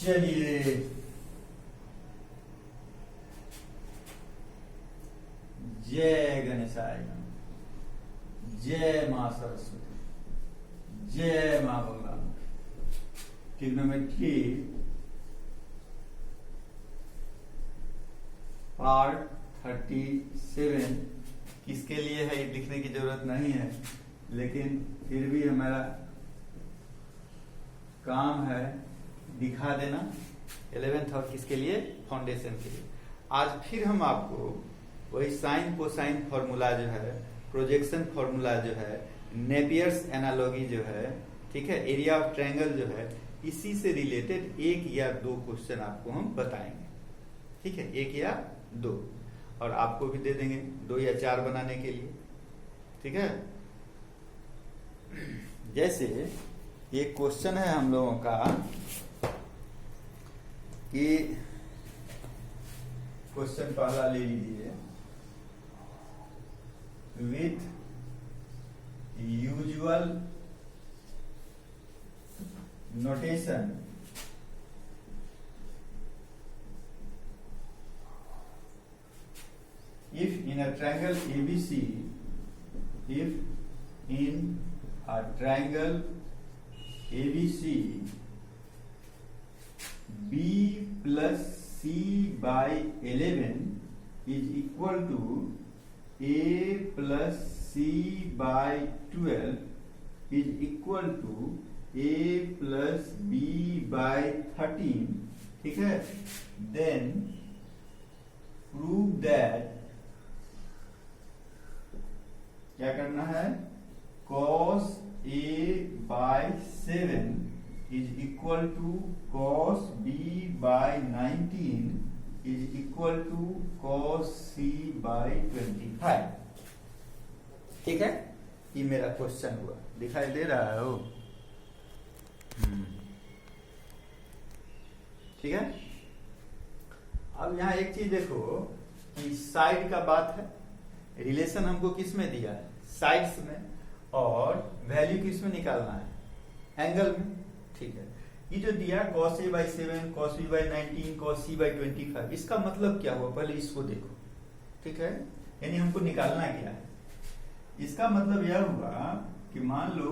चलिए जय गणेशाय नमः, जय मां सरस्वती, जय मां बंगला। ट्रिग्नोमेट्री पार्ट 37 किसके लिए है ये लिखने की जरूरत नहीं है, लेकिन फिर भी हमारा काम है दिखा देना 11th और किसके लिए, फाउंडेशन के लिए। आज फिर हम आपको वही साइन कोसाइन फॉर्मूला जो है, प्रोजेक्शन फॉर्मूला जो है, नेपियर्स एनालॉजी जो है, ठीक है, एरिया ऑफ ट्रायंगल जो है, इसी से रिलेटेड एक या दो क्वेश्चन आपको हम बताएंगे। ठीक है, एक या दो, और आपको भी दे देंगे 2 या 4 बनाने के लिए। ठीक है, जैसे एक क्वेश्चन है हम लोगों का कि क्वेश्चन पहला ले लीजिए, with usual notation if in a triangle ABC, if in a triangle ABC B plus C by 11 is equal to A plus C by 12 is equal to A plus B by 13, ठीक है, then prove that, क्या करना है, cos A by 7 is equal to cos B by 19 is equal to cos C by 25। ठीक है, ये मेरा question हुआ, दिखाई दे रहा है वो? ठीक है, अब यहाँ एक चीज देखो कि साइड का बात है, रिलेशन हमको किस में दिया है, साइड्स में, और वैल्यू किस में निकालना है, एंगल में। ठीक है, ये जो दिया cos A by 7, cos B by 19, cos C by 25, इसका मतलब क्या हुआ, पहले इसको देखो। ठीक है, यानी हमको निकालना क्या है, इसका मतलब यह हुआ कि मान लो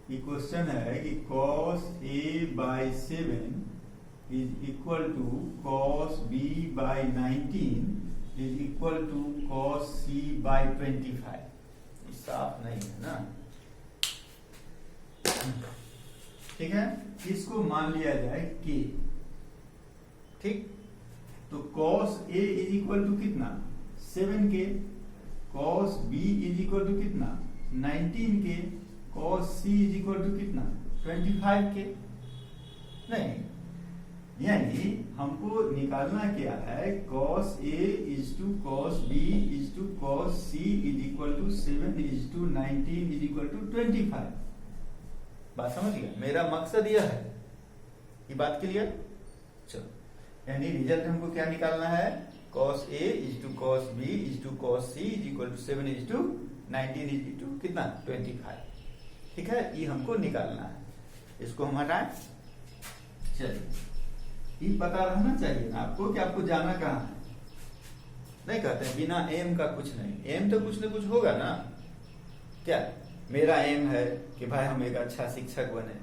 ये क्वेश्चन है कि cos A by 7 is equal to cos B by 19 is equal to cos C by 25। साफ नहीं है ना, ठीक है, इसको मान लिया जाए k। ठीक, तो cos A is equal to कितना, 7k, cos B is equal to कितना, 19k, cos C is equal to कितना, 25k। नहीं, यानी हमको निकालना क्या है, cos A is to cos B is to cos C is equal to 7 is to 19 is equal to 25। बात समझ गया, मेरा मकसद यह है, ये बात क्लियर। चलो, यानी रिजल्ट हमको क्या निकालना है, cos A is to cos B is to cos C is equal to 7 is to 19 is to कितना, 25। ठीक है, ये हमको निकालना है, इसको हम हटाएं। चलिए, ये पता रहना चाहिए ना आपको कि आपको जाना कहाँ है। नहीं कहते हैं बिना एम का कुछ नहीं, एम तो कुछ न कुछ होगा ना। क्या मेरा एम है कि भाई हम एक अच्छा शिक्षक बने,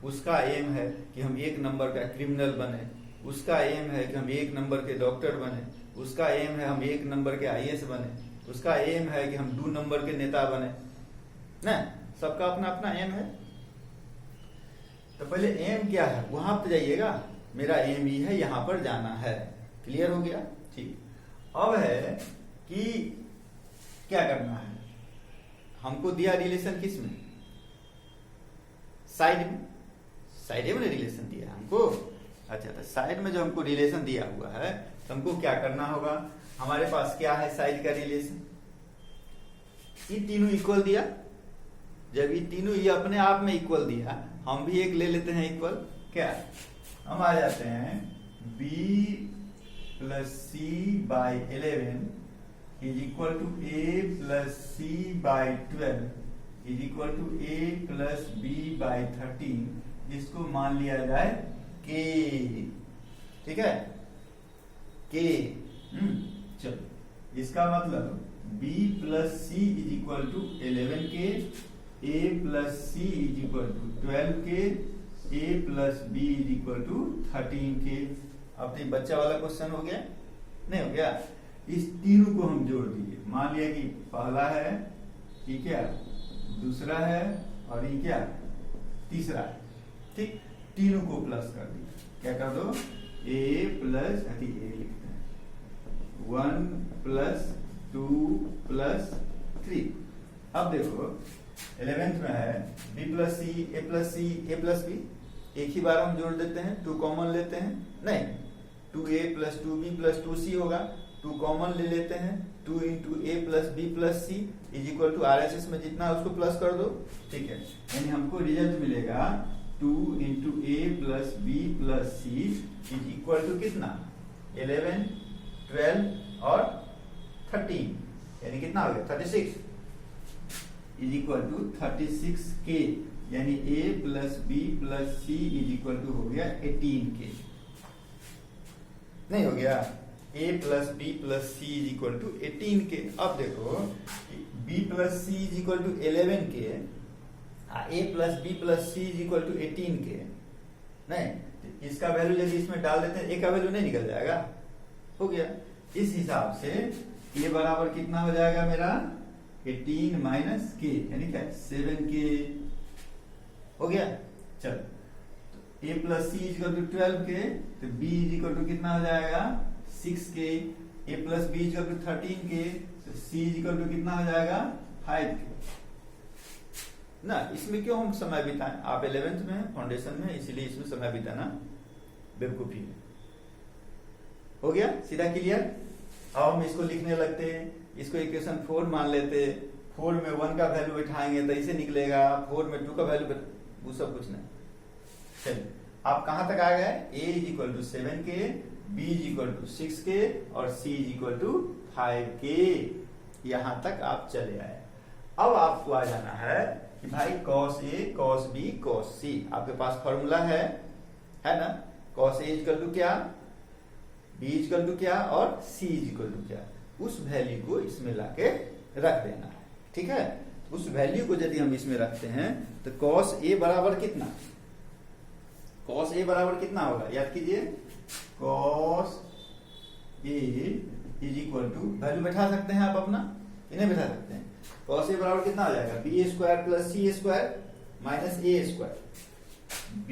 उसका एम है कि हम 1 नंबर का क्रिमिनल बने, उसका एम है कि हम 1 नंबर के डॉक्टर बने, उसका एम है हम 1 नंबर के IAS बने, उसका एम है कि हम 2 नंबर के नेता बने ना। सबका अपना अपना एम है। तो पहले एम क्या है वहां पर जाइएगा, मेरा एम ही है, यहां पर जाना है। क्लियर हो गया? ठीक, अब है कि क्या करना है, हमको दिया रिलेशन किस में, साइड में, साइड में रिलेशन दिया है हमको। अच्छा, तो साइड में जो हमको रिलेशन दिया हुआ है, तो हमको क्या करना होगा, हमारे पास क्या है साइड का रिलेशन, ये तीनों इक्वल दिया। जब ये तीनों ये अपने आप में इक्वल दिया, हम भी एक ले लेते हैं इक्वल। क्या, हम आ जाते हैं B plus C by 11 is equal to A plus C by 12 is equal to A plus B by 13। इसको मान लिया जाए K। के, ठीक है, के। चलो इसका मतलब b plus C is equal to 11 k, a plus C is equal to 12 k, a plus b is equal to 13 k. अब तो बच्चा वाला क्वेश्चन हो गया, नहीं हो गया? इस तीनों को हम जोड़ दिए। मान लिया कि पहला है, ये क्या दूसरा है, और ये क्या तीसरा है, ठीक। तीनों को प्लस कर दिया, क्या कर दो, a प्लस ए लिखते हैं 1 प्लस 2 प्लस 3। अब देखो 11th में है b plus C, a plus C, a plus b, एक ही बार हम जोड़ देते हैं, 2 कॉमन लेते हैं, नहीं 2a plus 2b plus 2c होगा, 2 कॉमन ले लेते हैं, 2 into A plus B plus C is equal to RHS में जितना है उसको प्लस कर दो, ठीक है। यानी हमको रिजल्ट मिलेगा 2 into A plus B plus C is equal to कितना, 11, 12 और 13, यानी कितना हो गया 36 इज इक्वल टू 36 के, यानी a plus B plus C is equal to हो गया 18 के, नहीं हो गया, a plus B plus C is equal to 18 k. अब देखो b plus C is equal to 11 k, a plus B plus C is equal to 18 k, नहीं इसका value यदि इसमें डाल देते हैं a का वैल्यू नहीं निकल जाएगा, हो गया। इस हिसाब से a बराबर कितना हो जाएगा मेरा 18 माइनस के, यानी क्या 7 के, हो गया। चलो a plus C is equal to 12 k, तो b इज इक्वल टू कितना हो जाएगा 6 k, a plus B is equal to 13 k, तो c इज इक्वल टू कितना हो जाएगा 5 के ना। इसमें क्यों हम समय बिताएं, आप 11th में फाउंडेशन में, इसीलिए इसमें समय बिताना बेवकूफी है। हो गया सीधा क्लियर। अब हम इसको लिखने लगते हैं, इसको इक्वेशन 4 मान लेते, 4 में 1 का वैल्यू बैठाएंगे तो इसे निकलेगा, 4 में 2 का वैल्यू, वो सब कुछ नहीं। चलिए आप कहां तक आ गए, a इज इक्वल टू 7 के, b इज इक्वल टू 6 के और c इज इक्वल टू 5 के, यहां तक आप चले आए। अब आपको आ जाना है कि भाई cos a cos b cos c, आपके पास फॉर्मूला है ना, cos a is equal to क्या, b इज इक्वल टू क्या और c इज इक्वल टू क्या, उस वैल्यू को इसमें लाके रख देना है, ठीक है। उस वैल्यू को यदि हम इसमें रखते हैं तो cos a बराबर कितना, cos a बराबर कितना होगा, याद कीजिए, cos a is equal to, value बैठा सकते हैं आप अपना, इन्हें बैठा सकते हैं, cos a बराबर कितना हो जाएगा, b square plus c square minus a square, b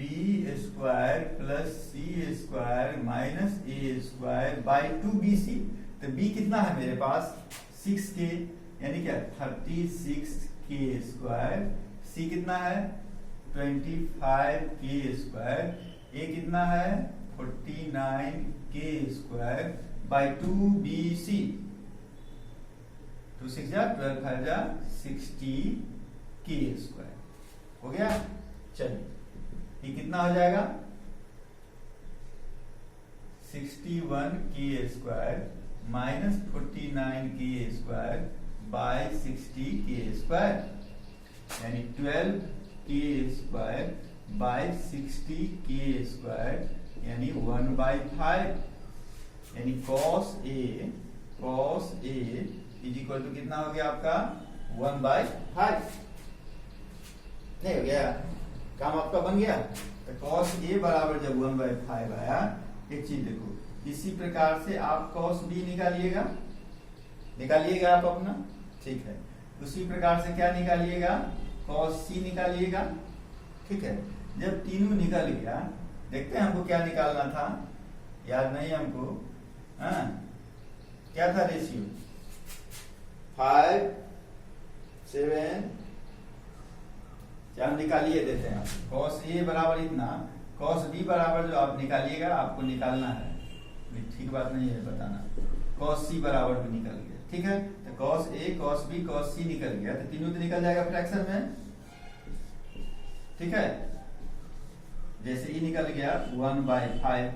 square plus c square minus a square by 2bc। तो b कितना है मेरे पास 6 के, यानी क्या 36 के स्क्वायर, c कितना है 25 के स्क्वायर, a कितना है 49 के स्क्वायर बाई 2bc, 2 6 जा 12 5 जा 60 के स्क्वायर, हो गया। चलिए ये कितना हो जाएगा 61 के स्क्वायर माइनस 49 के स्क्वायर बाय 60 के स्क्वायर, यानी 12 के स्क्वायर बाय 60 के स्क्वायर, यानी 1/5, यानी cos a is equal to कितना हो गया आपका 1/5, नहीं हो गया, काम आपका बन गया। तो cos a बराबर जब 1/5 आया, एक चीज देखो, इसी प्रकार से आप cos b निकालिएगा आप अपना, ठीक है। उसी प्रकार से क्या निकालिएगा, cos c निकालिएगा, ठीक है। जब तीनों निकल गया, देखते हैं हमको क्या निकालना था, याद नहीं हमको, हाँ क्या था रेशियो 5 7, हम निकालिए देते हैं। cos a बराबर इतना, cos b बराबर जो आप निकालिएगा, आपको निकालना है, ठीक बात नहीं है बताना, cos c बराबर भी निकल गया, ठीक है। तो cos a cos b cos c निकल गया, तो तीनों तो निकल जाएगा फ्रैक्शन में, ठीक है। जैसे ये निकल गया 1/5,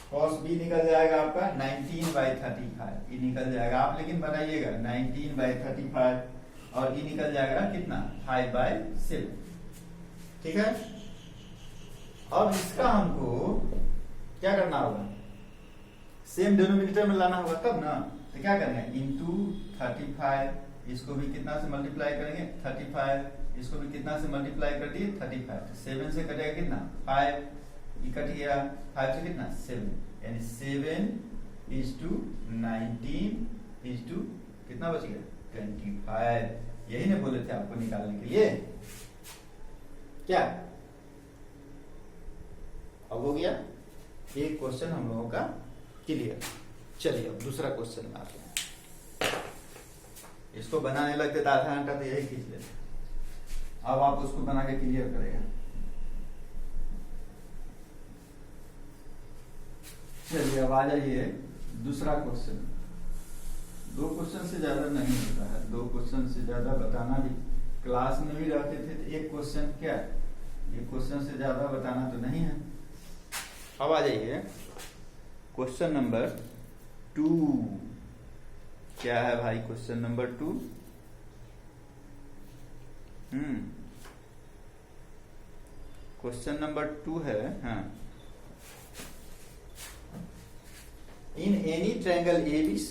cos b निकल जाएगा आपका 19/35, ये निकल जाएगा, आप लेकिन बनाइएगा 19/35, और ये निकल जाएगा कितना 5/7, ठीक है। अब इसका हमको क्या करना होगा, सेम डिनोमिनेटर में लाना होगा तब ना। तो क्या करना है, इंटू 35, इसको भी कितना से मल्टीप्लाई करेंगे 35, इसको भी कितना से मल्टीप्लाई कर दिए 35, तो 7 से कटेगा कितना 5, ये कट गया 5 से कितना 7, यानी 7:19 कितना बच गया 25। यही ना बोले थे आपको निकालने के लिए, क्या अब हो गया एक क्वेश्चन हम लोगों का क्लियर। चलिए अब दूसरा क्वेश्चन में आते हैं। इसको बनाने लगते तो आधा घंटा तो यही खींच लेते, अब आप उसको बना के क्लियर करेगा। चलिए अब आ जाइए दूसरा क्वेश्चन। 2 क्वेश्चन से ज्यादा नहीं होता है, 2 क्वेश्चन से ज्यादा बताना भी, क्लास में भी रहते थे तो एक क्वेश्चन क्या, एक क्वेश्चन से ज्यादा बताना तो नहीं है। अब आ जाइए क्वेश्चन नंबर 2। क्या है भाई क्वेश्चन नंबर 2? क्वेश्चन नंबर 2 है, हाँ, in any triangle ABC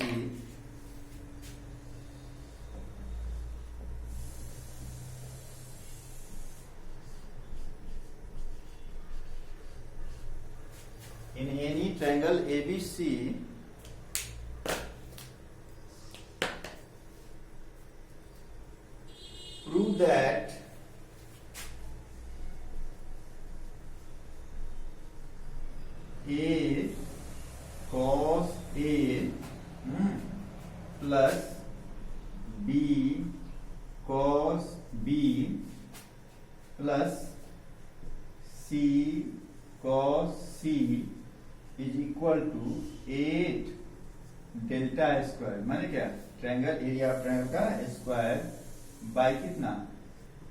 ABC prove that A cos A plus B cos B plus C cos C is equal to 8 delta square, माने क्या ट्रायंगल एरिया ऑफ ट्रायंगल का square by कितना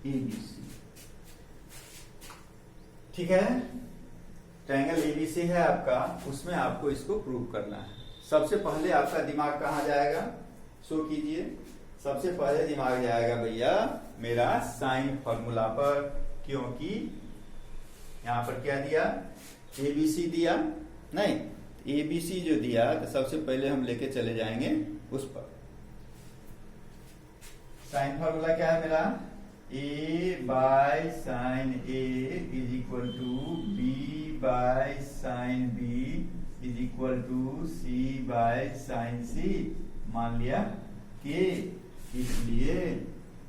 ABC। ठीक है, triangle ABC है आपका, उसमें आपको इसको प्रूव करना है। सबसे पहले आपका दिमाग कहाँ जाएगा, शो कीजिए। सबसे पहले दिमाग जाएगा भैया मेरा साइन फॉर्मूला पर, क्योंकि यहां पर क्या दिया ABC दिया, नहीं ABC जो दिया तो सबसे पहले हम लेके चले जाएंगे उस पर। साइन फॉर्मूला क्या है मेरा, A by sine A is equal to B by sine B is equal to C by sine C। मान लिया के, इसलिए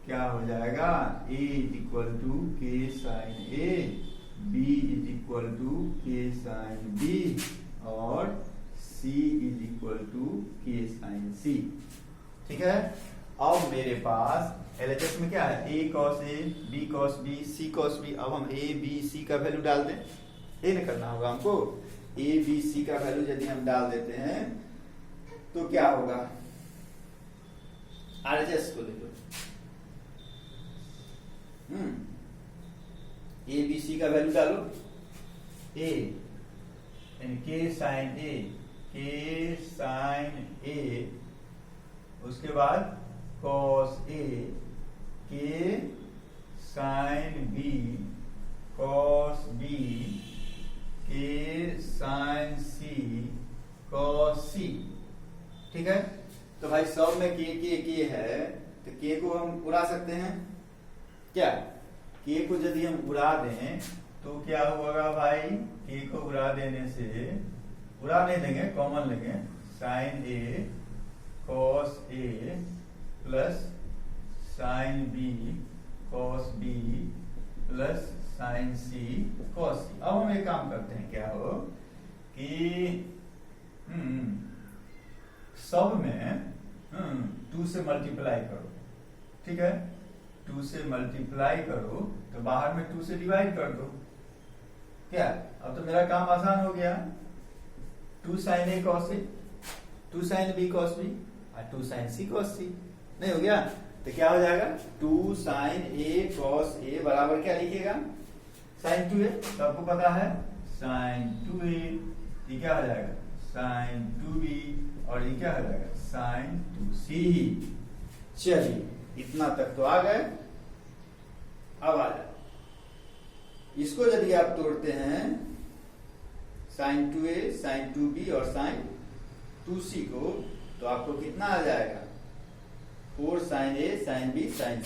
क्या हो जाएगा A is equal to k sine A, B is equal to k sine B और C is equal to k sine C। ठीक है, अब मेरे पास LHS में क्या है, A cos A, B cos B, C cos B। अब हम A B C का वैल्यू डाल दें, ये नहीं करना होगा हमको। A B C का वैल्यू यदि हम डाल देते हैं तो क्या होगा, RHS को ले लो, A B C का वैल्यू डालो, A यानी के साइन A, उसके बाद cos A, के साइन B, cos B, के साइन C, cos C। ठीक है, तो भाई सब में के है, तो के को हम उड़ा सकते हैं क्या, के को यदि हम उड़ा दें तो क्या होगा भाई, के को उड़ा देने से, उड़ा नहीं देंगे कॉमन लेंगे, साइन A cos A प्लस साइन B cos B प्लस साइन C cos C। अब हम एक काम करते हैं, क्या हो कि सब में 2 से मल्टीप्लाई करो। ठीक है, 2 से मल्टीप्लाई करो तो बाहर में 2 से डिवाइड कर दो। क्या, अब तो मेरा काम आसान हो गया, 2 sine A cos A, 2 sine B cos B और 2 साइन C cos C। नहीं हो गया तो क्या हो जाएगा, 2 साइन A cos A बराबर क्या लिखिएगा, साइन 2A, सबको पता है साइन 2A, ये क्या हो जाएगा साइन 2B और ये क्या हो जाएगा साइन 2C। चलिए इतना तक तो आ गए। अब आ जाए, इसको यदि आप तोड़ते हैं साइन 2a, साइन 2b और साइन 2c को, तो आपको कितना आ जाएगा? 4 sine a, sine b, sine c।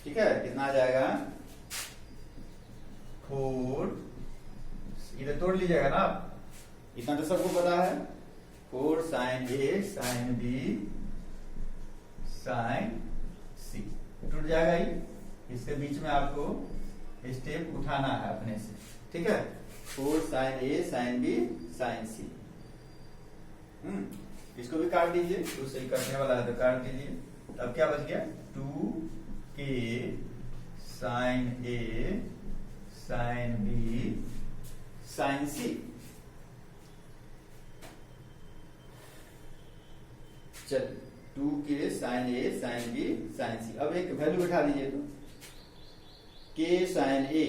ठीक है, कितना आ जाएगा? 4, इधर तोड़ लीजिएगा ना आप, इतना तो सबको पता है। 4 sine a, sine b, sine c टूट जाएगा ही। इसके बीच में आपको स्टेप उठाना है अपने से, ठीक है। 4 sine a, sine b, sine c। इसको भी काट दीजिए, तो सही कटने वाला है तो काट दीजिए। तब क्या बच गया? 2k sine a, sine b, sine c। चल 2k sine a, sine b, sine c। अब एक वैल्यू बैठा दीजिए, तो k sine a,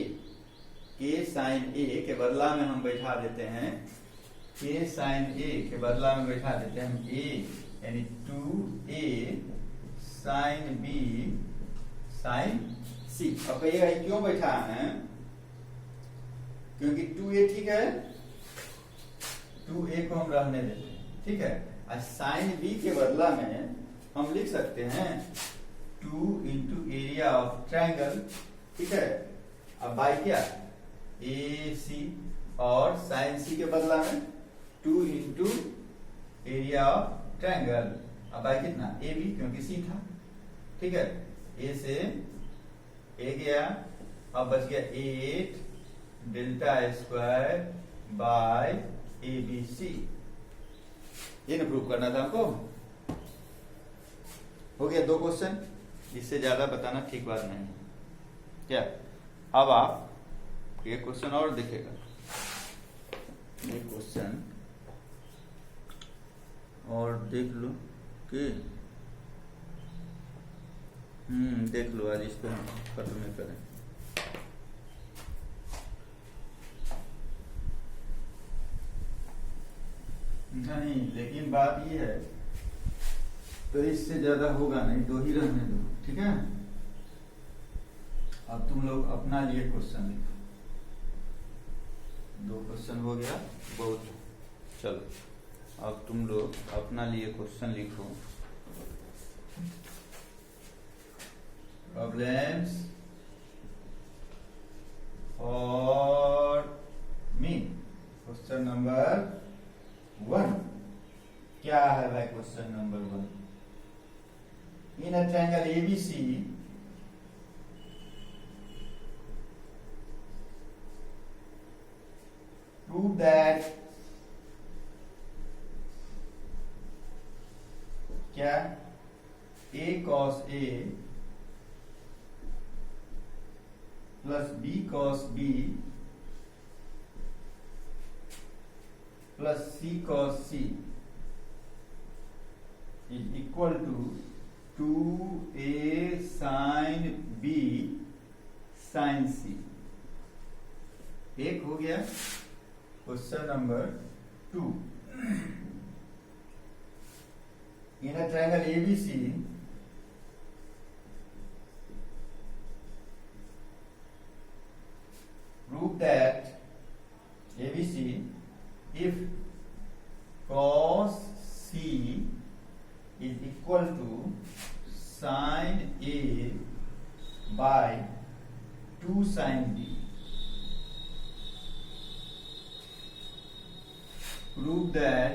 k sine a के बदला में हम बैठा देते हैं, k साइन a के बदला में बैठा देते हैं हम a, यानी 2a sign b, sine c। अब कहिएगा क्यों बैठा है? क्योंकि 2a ठीक है, 2a को हम रहने देते हैं, ठीक है। और साइन b के बदला में हम लिख सकते हैं 2 इंटू एरिया ऑफ ट्रायंगल, ठीक है। अब बाई क्या? AC, और साइन c के बदला में 2 इंटू एरिया ऑफ ट्रायंगल। अब बाई कितना? AB, क्योंकि c था, ठीक है। A से A गया, अब बच गया 8 डेल्टा स्क्वायर बाय ABC। ये ना प्रूव करना था हमको। हो गया 2 क्वेश्चन, इससे ज्यादा बताना ठीक बात नहीं है क्या। अब आप ये क्वेश्चन और दिखेगा, ये क्वेश्चन और देख लो कि देख लो, आज इसको हम खत्म करें। नहीं, लेकिन बात ये है, तो इससे ज्यादा होगा नहीं, 2 ही रहने दो, ठीक है। अब तुम लोग अपना लिए क्वेश्चन लिखो। 2 क्वेश्चन हो गया, बहुत। चलो अब तुम लोग अपना लिए क्वेश्चन लिखो। Problems for me, question number 1। क्या है भाई question number 1? In a triangle ABC, prove that क्या? A cos A plus B cos B plus C cos C is equal to 2A sin B sin C। एक हो गया question number 2। In a triangle ABC, prove that ABC, if cos C is equal to sin A by 2 sin B, prove that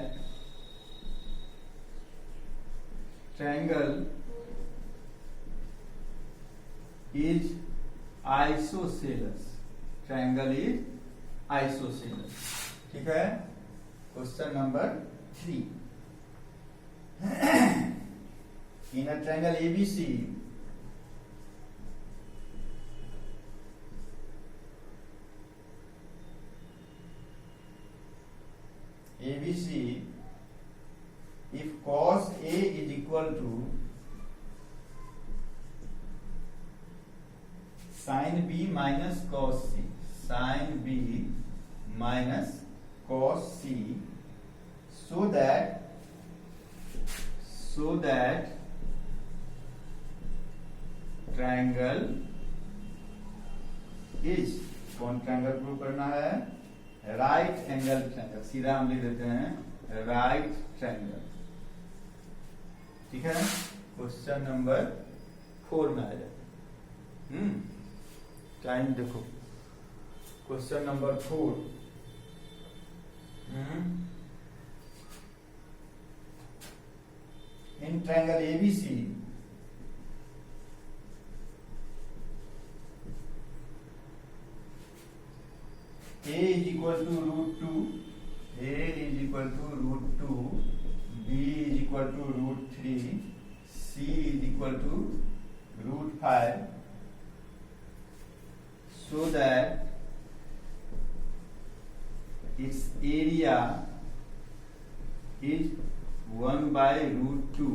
triangle is isosceles। Triangle is isosceles, ठीक है। Question number 3। In a triangle ABC, if cos A is equal to sin B minus cos C, sin B minus cos C, so that triangle is कौन triangle prove करना है? Right angle triangle. सीधा हम लिख देते हैं right triangle. ठीक है, क्वेश्चन नंबर 4 में आ जाए। टाइम देखो, question number 4। In triangle ABC A is equal to √2, A is equal to √2, B is equal to √3, C is equal to √5, so that its area is 1 by √2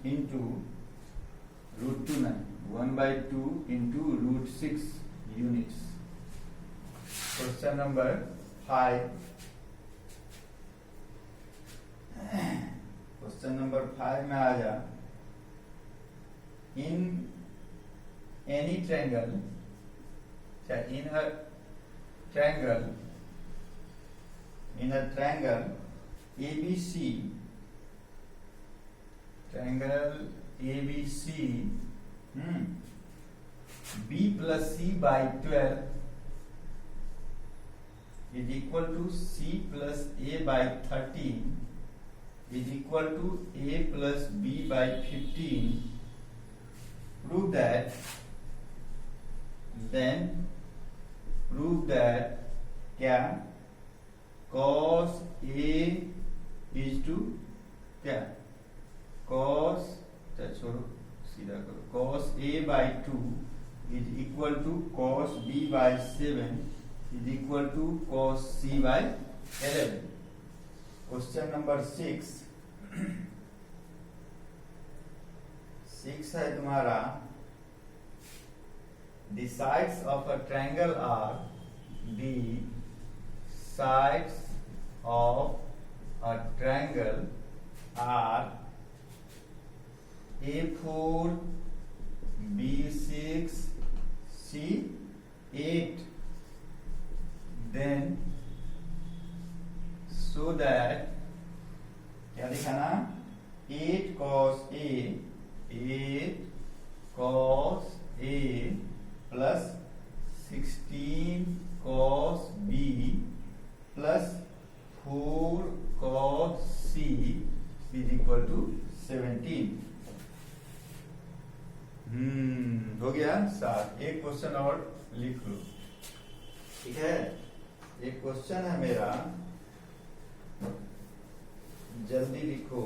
into √2 नहीं, 1 by 2 into √6 units. Question number 5। Question number 5 में आ जा। In any triangle, in a triangle ABC, triangle ABC B plus C by 12 is equal to C plus A by 13 is equal to A plus B by 15. Prove that, then prove that क्या cos A is to क्या cos, छोड़ो सीधा करो, cos A by 2 is equal to cos B by 7 is equal to cos C by 11. Question number 6। 6 है तुम्हारा, the sides of a triangle are, the sides of a triangle are A4, B6, C8. Then so that क्या दिखाना, 8 cos A plus 16 cos B plus 4 cos C is equal to 17। हो गया 7। एक question और लिख लो। ठीक है, एक क्वेश्चन है मेरा, जल्दी लिखो।